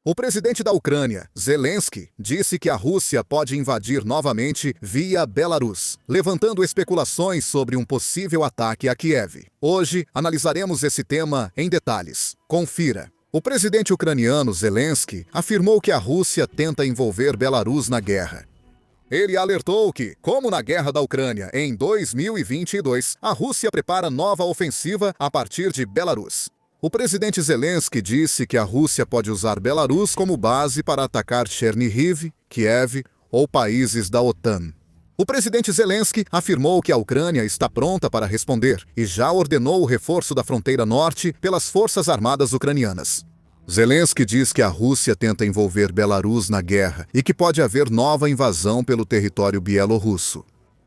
O presidente da Ucrânia, Zelensky, disse que a Rússia pode invadir novamente via Belarus, levantando especulações sobre um possível ataque a Kiev. Hoje, analisaremos esse tema em detalhes. Confira. O presidente ucraniano Zelensky afirmou que a Rússia tenta envolver Belarus na guerra. Ele alertou que, como na guerra da Ucrânia em 2022, a Rússia prepara nova ofensiva a partir de Belarus. O presidente Zelensky disse que a Rússia pode usar Belarus como base para atacar Chernihiv, Kiev ou países da OTAN. O presidente Zelensky afirmou que a Ucrânia está pronta para responder e já ordenou o reforço da fronteira norte pelas forças armadas ucranianas. Zelensky diz que a Rússia tenta envolver Belarus na guerra e que pode haver nova invasão pelo território bielorrusso.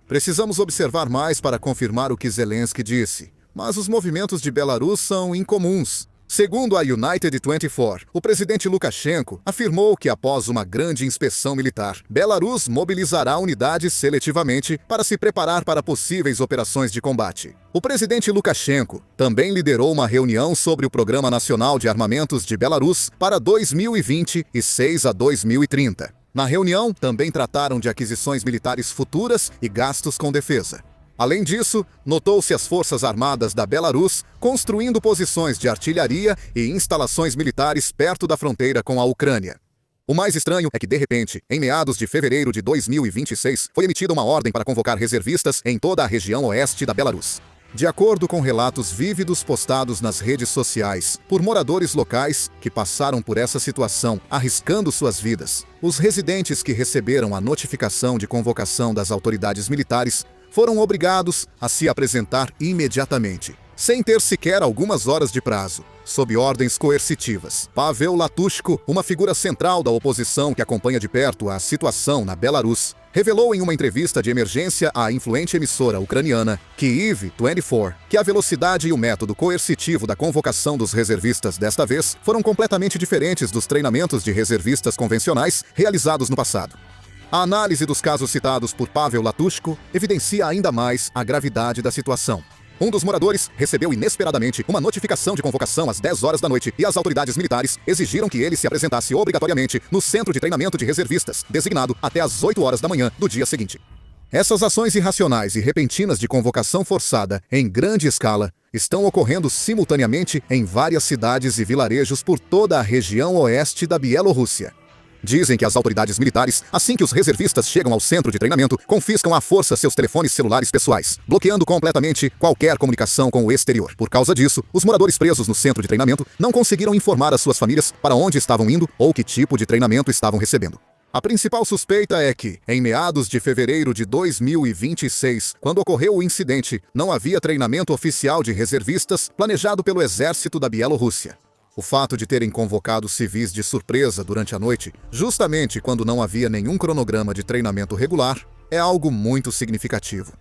Precisamos observar mais para confirmar o que Zelensky disse. Mas os movimentos de Belarus são incomuns. Segundo a United 24, o presidente Lukashenko afirmou que após uma grande inspeção militar, Belarus mobilizará unidades seletivamente para se preparar para possíveis operações de combate. O presidente Lukashenko também liderou uma reunião sobre o Programa Nacional de Armamentos de Belarus para 2026 a 2030. Na reunião, também trataram de aquisições militares futuras e gastos com defesa. Além disso, notou-se as forças armadas da Belarus construindo posições de artilharia e instalações militares perto da fronteira com a Ucrânia. O mais estranho é que, de repente, em meados de fevereiro de 2026, foi emitida uma ordem para convocar reservistas em toda a região oeste da Belarus. De acordo com relatos vívidos postados nas redes sociais por moradores locais que passaram por essa situação arriscando suas vidas, os residentes que receberam a notificação de convocação das autoridades militares foram obrigados a se apresentar imediatamente, sem ter sequer algumas horas de prazo, sob ordens coercitivas. Pavel Latushko, uma figura central da oposição que acompanha de perto a situação na Belarus, revelou em uma entrevista de emergência à influente emissora ucraniana Kyiv 24 que a velocidade e o método coercitivo da convocação dos reservistas desta vez foram completamente diferentes dos treinamentos de reservistas convencionais realizados no passado. A análise dos casos citados por Pavel Latushko evidencia ainda mais a gravidade da situação. Um dos moradores recebeu inesperadamente uma notificação de convocação às 10 horas da noite e as autoridades militares exigiram que ele se apresentasse obrigatoriamente no centro de treinamento de reservistas, designado até às 8 horas da manhã do dia seguinte. Essas ações irracionais e repentinas de convocação forçada em grande escala estão ocorrendo simultaneamente em várias cidades e vilarejos por toda a região oeste da Bielorrússia. Dizem que as autoridades militares, assim que os reservistas chegam ao centro de treinamento, confiscam à força seus telefones celulares pessoais, bloqueando completamente qualquer comunicação com o exterior. Por causa disso, os moradores presos no centro de treinamento não conseguiram informar as suas famílias para onde estavam indo ou que tipo de treinamento estavam recebendo. A principal suspeita é que, em meados de fevereiro de 2026, quando ocorreu o incidente, não havia treinamento oficial de reservistas planejado pelo exército da Bielorrússia. O fato de terem convocado civis de surpresa durante a noite, justamente quando não havia nenhum cronograma de treinamento regular, é algo muito significativo.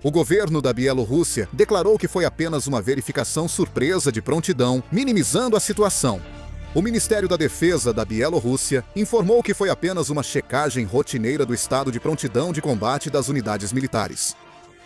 O governo da Bielorrússia declarou que foi apenas uma verificação surpresa de prontidão, minimizando a situação. O Ministério da Defesa da Bielorrússia informou que foi apenas uma checagem rotineira do estado de prontidão de combate das unidades militares.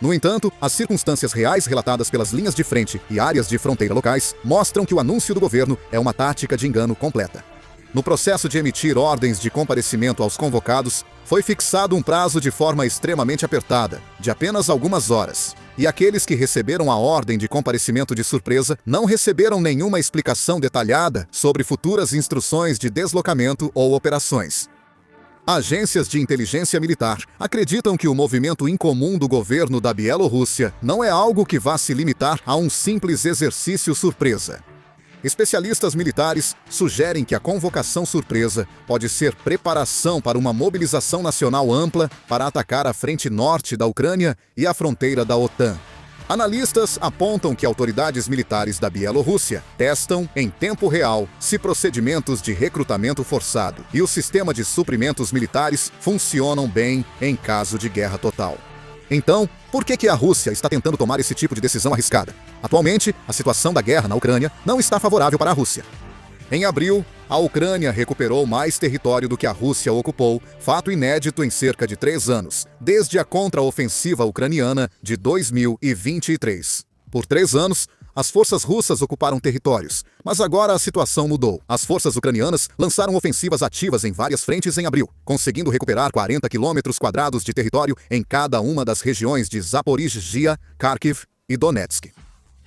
No entanto, as circunstâncias reais relatadas pelas linhas de frente e áreas de fronteira locais mostram que o anúncio do governo é uma tática de engano completa. No processo de emitir ordens de comparecimento aos convocados, foi fixado um prazo de forma extremamente apertada, de apenas algumas horas. E aqueles que receberam a ordem de comparecimento de surpresa não receberam nenhuma explicação detalhada sobre futuras instruções de deslocamento ou operações. Agências de inteligência militar acreditam que o movimento incomum do governo da Bielorrússia não é algo que vá se limitar a um simples exercício surpresa. Especialistas militares sugerem que a convocação surpresa pode ser preparação para uma mobilização nacional ampla para atacar a frente norte da Ucrânia e a fronteira da OTAN. Analistas apontam que autoridades militares da Bielorrússia testam, em tempo real, se procedimentos de recrutamento forçado e o sistema de suprimentos militares funcionam bem em caso de guerra total. Então, por que a Rússia está tentando tomar esse tipo de decisão arriscada? Atualmente, a situação da guerra na Ucrânia não está favorável para a Rússia. Em abril, a Ucrânia recuperou mais território do que a Rússia ocupou, fato inédito em cerca de 3 anos, desde a contraofensiva ucraniana de 2023. Por 3 anos, as forças russas ocuparam territórios, mas agora a situação mudou. As forças ucranianas lançaram ofensivas ativas em várias frentes em abril, conseguindo recuperar 40 quilômetros quadrados de território em cada uma das regiões de Zaporizhzhia, Kharkiv e Donetsk.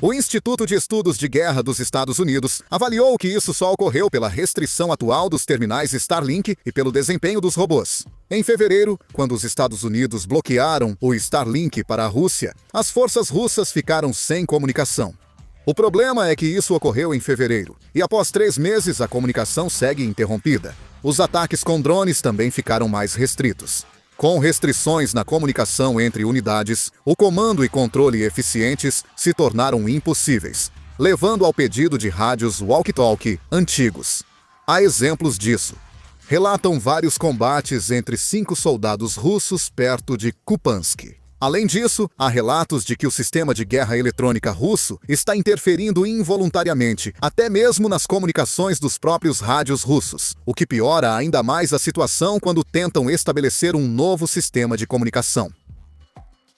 O Instituto de Estudos de Guerra dos Estados Unidos avaliou que isso só ocorreu pela restrição atual dos terminais Starlink e pelo desempenho dos robôs. Em fevereiro, quando os Estados Unidos bloquearam o Starlink para a Rússia, as forças russas ficaram sem comunicação. O problema é que isso ocorreu em fevereiro, e após 3 meses a comunicação segue interrompida. Os ataques com drones também ficaram mais restritos. Com restrições na comunicação entre unidades, o comando e controle eficientes se tornaram impossíveis, levando ao pedido de rádios walkie-talkie antigos. Há exemplos disso. Relatam vários combates entre 5 soldados russos perto de Kupiansk. Além disso, há relatos de que o sistema de guerra eletrônica russo está interferindo involuntariamente, até mesmo nas comunicações dos próprios rádios russos, o que piora ainda mais a situação quando tentam estabelecer um novo sistema de comunicação.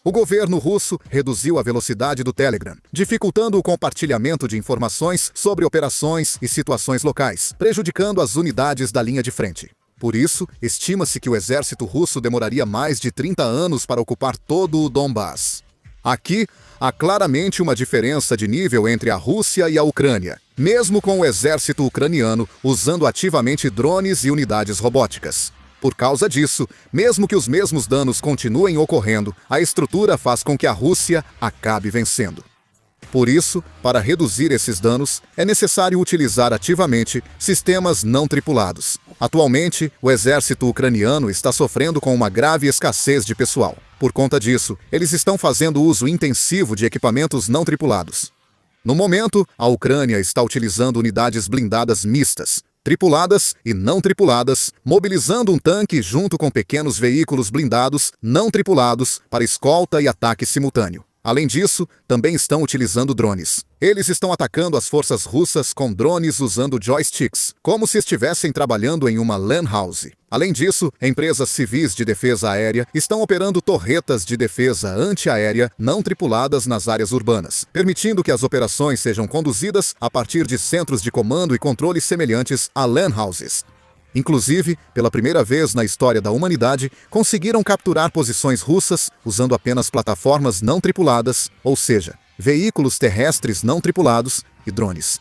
O governo russo reduziu a velocidade do Telegram, dificultando o compartilhamento de informações sobre operações e situações locais, prejudicando as unidades da linha de frente. Por isso, estima-se que o exército russo demoraria mais de 30 anos para ocupar todo o Donbass. Aqui, há claramente uma diferença de nível entre a Rússia e a Ucrânia, mesmo com o exército ucraniano usando ativamente drones e unidades robóticas. Por causa disso, mesmo que os mesmos danos continuem ocorrendo, a estrutura faz com que a Rússia acabe vencendo. Por isso, para reduzir esses danos, é necessário utilizar ativamente sistemas não tripulados. Atualmente, o exército ucraniano está sofrendo com uma grave escassez de pessoal. Por conta disso, eles estão fazendo uso intensivo de equipamentos não tripulados. No momento, a Ucrânia está utilizando unidades blindadas mistas, tripuladas e não tripuladas, mobilizando um tanque junto com pequenos veículos blindados não tripulados para escolta e ataque simultâneo. Além disso, também estão utilizando drones. Eles estão atacando as forças russas com drones usando joysticks, como se estivessem trabalhando em uma LAN house. Além disso, empresas civis de defesa aérea estão operando torretas de defesa antiaérea não tripuladas nas áreas urbanas, permitindo que as operações sejam conduzidas a partir de centros de comando e controle semelhantes a LAN houses. Inclusive, pela primeira vez na história da humanidade, conseguiram capturar posições russas usando apenas plataformas não tripuladas, ou seja, veículos terrestres não tripulados e drones.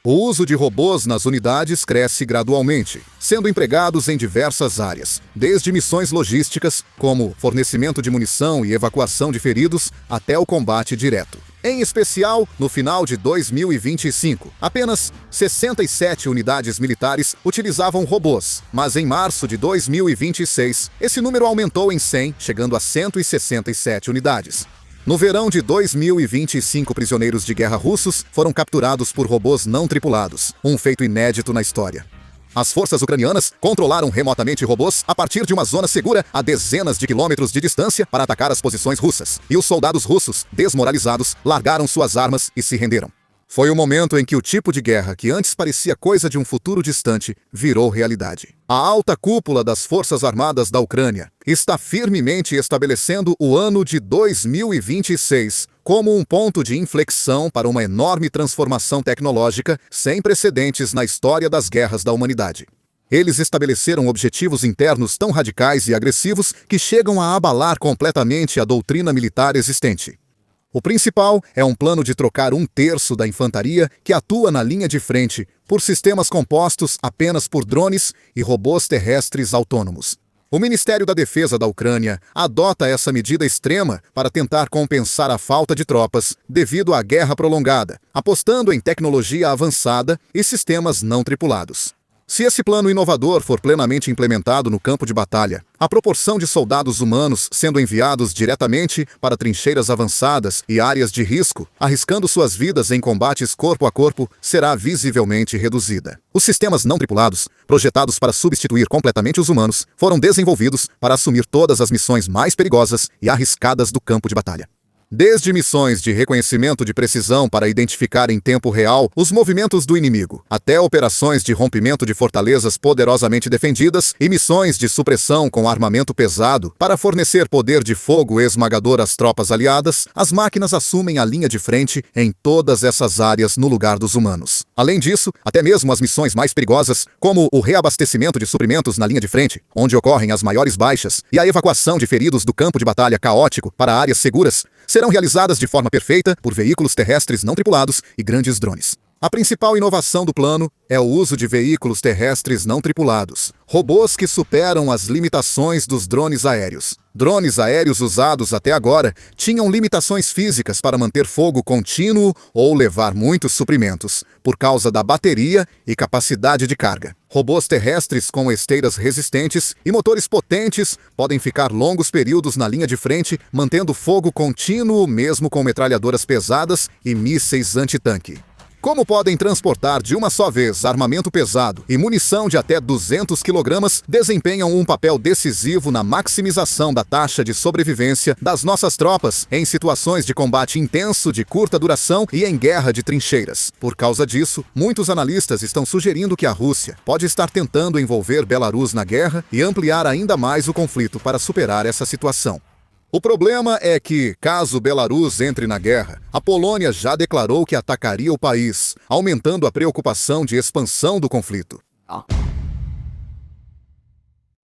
O uso de robôs nas unidades cresce gradualmente, sendo empregados em diversas áreas, desde missões logísticas, como fornecimento de munição e evacuação de feridos, até o combate direto. Em especial, no final de 2025, apenas 67 unidades militares utilizavam robôs, mas em março de 2026, esse número aumentou em 100, chegando a 167 unidades. No verão de 2025, prisioneiros de guerra russos foram capturados por robôs não tripulados, um feito inédito na história. As forças ucranianas controlaram remotamente robôs a partir de uma zona segura a dezenas de quilômetros de distância para atacar as posições russas, e os soldados russos, desmoralizados, largaram suas armas e se renderam. Foi o momento em que o tipo de guerra que antes parecia coisa de um futuro distante virou realidade. A alta cúpula das Forças Armadas da Ucrânia está firmemente estabelecendo o ano de 2026 como um ponto de inflexão para uma enorme transformação tecnológica sem precedentes na história das guerras da humanidade. Eles estabeleceram objetivos internos tão radicais e agressivos que chegam a abalar completamente a doutrina militar existente. O principal é um plano de trocar 1/3 da infantaria que atua na linha de frente por sistemas compostos apenas por drones e robôs terrestres autônomos. O Ministério da Defesa da Ucrânia adota essa medida extrema para tentar compensar a falta de tropas devido à guerra prolongada, apostando em tecnologia avançada e sistemas não tripulados. Se esse plano inovador for plenamente implementado no campo de batalha, a proporção de soldados humanos sendo enviados diretamente para trincheiras avançadas e áreas de risco, arriscando suas vidas em combates corpo a corpo, será visivelmente reduzida. Os sistemas não tripulados, projetados para substituir completamente os humanos, foram desenvolvidos para assumir todas as missões mais perigosas e arriscadas do campo de batalha. Desde missões de reconhecimento de precisão para identificar em tempo real os movimentos do inimigo, até operações de rompimento de fortalezas poderosamente defendidas e missões de supressão com armamento pesado para fornecer poder de fogo esmagador às tropas aliadas, as máquinas assumem a linha de frente em todas essas áreas no lugar dos humanos. Além disso, até mesmo as missões mais perigosas, como o reabastecimento de suprimentos na linha de frente, onde ocorrem as maiores baixas, e a evacuação de feridos do campo de batalha caótico para áreas seguras, serão realizadas de forma perfeita por veículos terrestres não tripulados e grandes drones. A principal inovação do plano é o uso de veículos terrestres não tripulados, robôs que superam as limitações dos drones aéreos. Drones aéreos usados até agora tinham limitações físicas para manter fogo contínuo ou levar muitos suprimentos, por causa da bateria e capacidade de carga. Robôs terrestres com esteiras resistentes e motores potentes podem ficar longos períodos na linha de frente, mantendo fogo contínuo mesmo com metralhadoras pesadas e mísseis antitanque. Como podem transportar de uma só vez armamento pesado e munição de até 200 kg, desempenham um papel decisivo na maximização da taxa de sobrevivência das nossas tropas em situações de combate intenso de curta duração e em guerra de trincheiras. Por causa disso, muitos analistas estão sugerindo que a Rússia pode estar tentando envolver Belarus na guerra e ampliar ainda mais o conflito para superar essa situação. O problema é que, caso Belarus entre na guerra, a Polônia já declarou que atacaria o país, aumentando a preocupação de expansão do conflito.